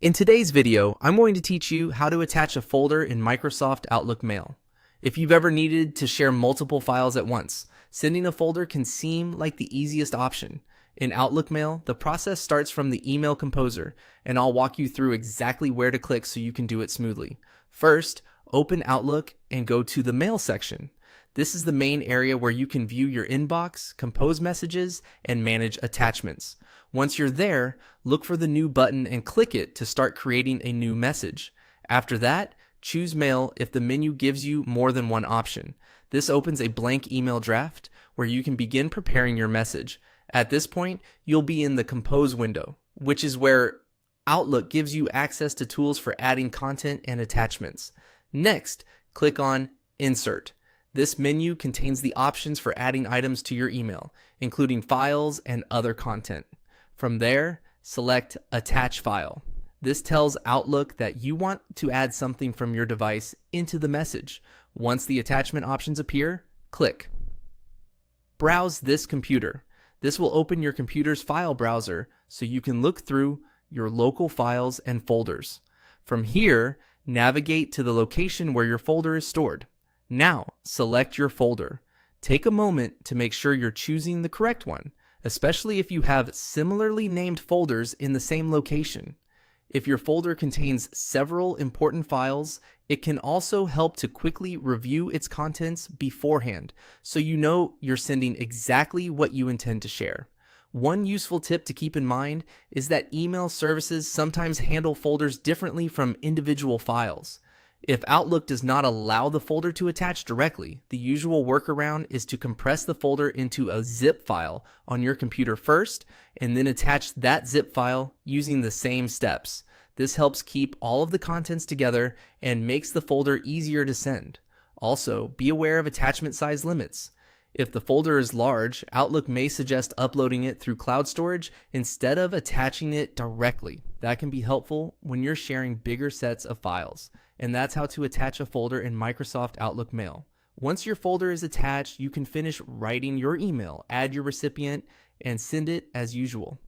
In today's video, I'm going to teach you how to attach a folder in Microsoft Outlook Mail. If you've ever needed to share multiple files at once, sending a folder can seem like the easiest option. In Outlook Mail, the process starts from the email composer, and I'll walk you through exactly where to click so you can do it smoothly. First, open Outlook and go to the Mail section. This is the main area where you can view your inbox, compose messages, and manage attachments. Once you're there, look for the New button and click it to start creating a new message. After that, choose Mail if the menu gives you more than one option. This opens a blank email draft where you can begin preparing your message. At this point, you'll be in the Compose window, which is where Outlook gives you access to tools for adding content and attachments. Next, click on Insert. This menu contains the options for adding items to your email, including files and other content. From there, select Attach File. This tells Outlook that you want to add something from your device into the message. Once the attachment options appear, click. Browse this computer. This will open your computer's file browser so you can look through your local files and folders. From here, navigate to the location where your folder is stored. Now, select your folder. Take a moment to make sure you're choosing the correct one, especially if you have similarly named folders in the same location. If your folder contains several important files, it can also help to quickly review its contents beforehand, so you know you're sending exactly what you intend to share. One useful tip to keep in mind is that email services sometimes handle folders differently from individual files. If Outlook does not allow the folder to attach directly, the usual workaround is to compress the folder into a zip file on your computer first, and then attach that zip file using the same steps. This helps keep all of the contents together and makes the folder easier to send. Also, be aware of attachment size limits. If the folder is large, Outlook may suggest uploading it through cloud storage instead of attaching it directly. That can be helpful when you're sharing bigger sets of files. And that's how to attach a folder in Microsoft Outlook Mail. Once your folder is attached, you can finish writing your email, add your recipient, and send it as usual.